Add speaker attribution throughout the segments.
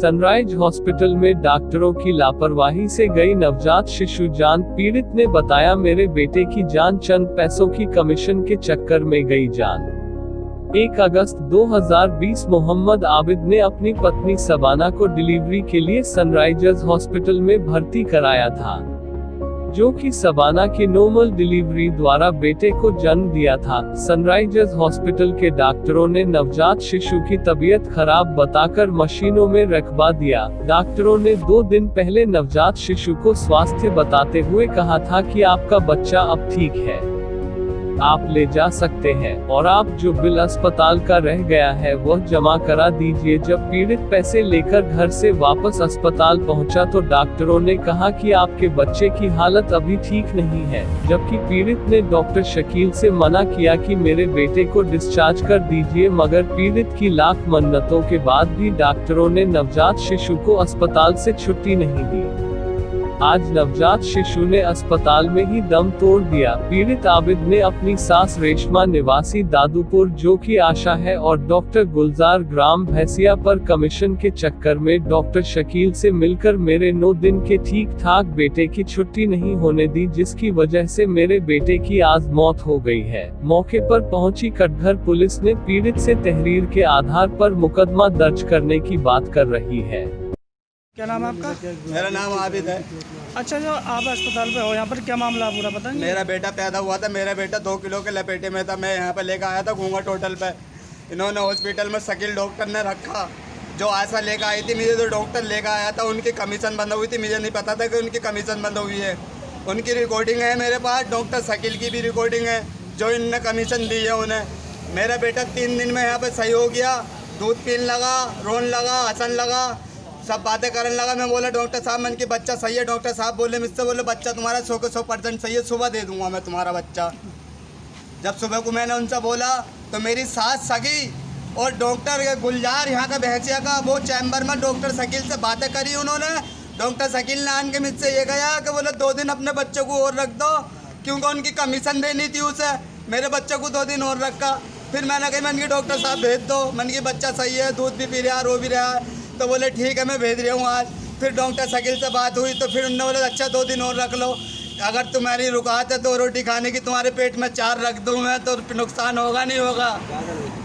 Speaker 1: Sunrise hospital में डॉक्टरों की लापरवाही से गई नवजात शिशु जान। पीड़ित ने बताया, मेरे बेटे की जान चंद पैसों की कमीशन के चक्कर में गई जान। 1 अगस्त 2020 मोहम्मद आबिद ने अपनी पत्नी सबाना को डिलीवरी के लिए सनराइजर्स हॉस्पिटल में भर्ती कराया था, जो कि सबाना की नॉर्मल डिलीवरी द्वारा बेटे को जन्म दिया था। सनराइजर्स हॉस्पिटल के डॉक्टरों ने नवजात शिशु की तबीयत खराब बताकर मशीनों में रखवा दिया। डॉक्टरों ने 2 दिन पहले नवजात शिशु को स्वास्थ्य बताते हुए कहा था कि आपका बच्चा अब ठीक है, आप ले जा सकते हैं, और आप जो बिल अस्पताल का रह गया है वह जमा करा दीजिए। जब पीड़ित पैसे लेकर घर से वापस अस्पताल पहुंचा तो डॉक्टरों ने कहा कि आपके बच्चे की हालत अभी ठीक नहीं है, जबकि पीड़ित ने डॉक्टर शकील से मना किया कि मेरे बेटे को डिस्चार्ज कर दीजिए, मगर पीड़ित की लाख मन्नतों के बाद भी डॉक्टरों ने नवजात शिशु को अस्पताल से छुट्टी नहीं दी। आज नवजात शिशु ने अस्पताल में ही दम तोड़ दिया। पीड़ित आबिद ने अपनी सास रेशमा निवासी दादूपुर, जो कि आशा है, और डॉक्टर गुलजार ग्राम भैंसिया पर कमीशन के चक्कर में डॉक्टर शकील से मिलकर मेरे 9 दिन के ठीक ठाक बेटे की छुट्टी नहीं होने दी, जिसकी वजह से मेरे बेटे की आज मौत हो गई है। मौके पर पहुंची कटघर पुलिस ने पीड़ित से तहरीर के आधार पर मुकदमा दर्ज करने की बात कर रही है।
Speaker 2: क्या नाम है आपका?
Speaker 3: मेरा नाम आबिद है।
Speaker 2: अच्छा, जो आप अस्पताल पे हो, यहाँ पर क्या मामला पूरा पता नहीं?
Speaker 3: मेरा बेटा पैदा हुआ था, मेरा बेटा 2 किलो के लपेटे में था। मैं यहाँ पे लेकर आया था घूंगा टोटल पे। इन्होंने हॉस्पिटल में शकील डॉक्टर ने रखा, जो आशा लेकर आई थी। मुझे जो डॉक्टर लेकर आया था उनकी कमीशन बंद हुई थी, मुझे नहीं पता था कि उनकी कमीशन बंद हुई है। उनकी रिकॉर्डिंग है मेरे पास, डॉक्टर शकील की भी रिकॉर्डिंग है, जो इनने कमीशन दी है उन्हें। मेरा बेटा 3 दिन में यहाँ पर सही हो गया, दूध पीने लगा, रोने लगा, हंसने लगा, सब बातें करने लगा। मैं बोला डॉक्टर साहब, मन की बच्चा सही है। डॉक्टर साहब बोले मुझसे, बोले बच्चा तुम्हारा 100 के 100% सही है, सुबह दे दूंगा मैं तुम्हारा बच्चा। जब सुबह को मैंने उनसे बोला तो मेरी सास सगी और डॉक्टर गुलजार यहाँ का भैंसिया का, वो चैम्बर में डॉक्टर शकील से बातें करी उन्होंने। डॉक्टर शकील ने आन के मुझसे ये कहा कि बोले 2 दिन अपने बच्चों को और रख दो, क्योंकि उनकी कमीशन देनी थी उसे। मेरे बच्चों को 2 दिन और रखा। फिर मैंने कही, मन की डॉक्टर साहब भेज दो, मन की बच्चा सही है, दूध भी पी रहा है, रो भी रहा है। तो बोले ठीक है, मैं भेज रहा हूँ आज। फिर डॉक्टर शकील से बात हुई तो फिर उन्होंने बोले अच्छा 2 दिन और रख लो, अगर तुम्हारी रुकावट है 2 रोटी खाने की, तुम्हारे पेट में 4 रख दूँ मैं तो नुकसान होगा नहीं होगा।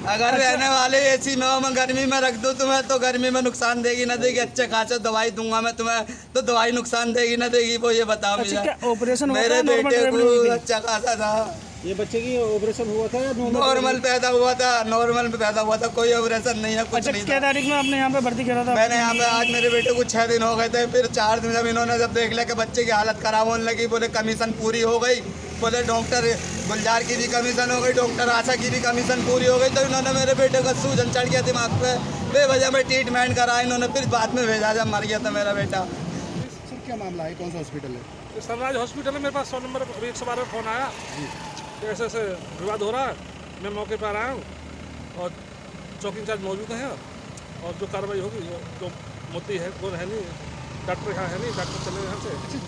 Speaker 3: अगर रहने वाले एसी में हो, मैं गर्मी में रख दूँ तुम्हें तो गर्मी में नुकसान देगी ना देगी। अच्छे खासे दवाई दूंगा मैं तुम्हें तो दवाई नुकसान देगी ना देगी, वो ये बताओ।
Speaker 2: ऑपरेशन
Speaker 3: मेरे बेटे को अच्छा खासा था।
Speaker 4: ये बच्चे की ऑपरेशन हुआ था या
Speaker 3: नॉर्मल पैदा हुआ था? नॉर्मल में पैदा हुआ था, कोई ऑपरेशन नहीं है, कुछ नहीं।
Speaker 2: क्या तारीख में आपने यहाँ पे भर्ती करा था?
Speaker 3: मैंने यहाँ पे आज मेरे बेटे को 6 दिन हो गए थे। फिर 4 दिन जब इन्होंने जब देख लिया कि बच्चे की हालत खराब होने लगी, बोले कमीशन पूरी हो गई, बोले डॉक्टर गुलजार की भी कमीशन हो गई, डॉक्टर आशा की भी कमीशन पूरी हो गई, तो इन्होंने मेरे बेटे का सूजन चढ़ गया दिमाग पे, बेवजह में ट्रीटमेंट करा इन्होंने। फिर बाद में भेजा जब मर गया था मेरा बेटा।
Speaker 4: सर क्या मामला है, कौन सा हॉस्पिटल है?
Speaker 5: सनराइज हॉस्पिटल में मेरे पास 100 नंबर 112 में फ़ोन आया, ऐसे ऐसे विवाद हो रहा है। मैं मौके पर आया हूँ और चौकी इंचार्ज मौजूद हैं, और जो कार्रवाई होगी, जो मुद्दी है वो है नहीं, डॉक्टर यहाँ है नहीं, डॉक्टर चले यहाँ से।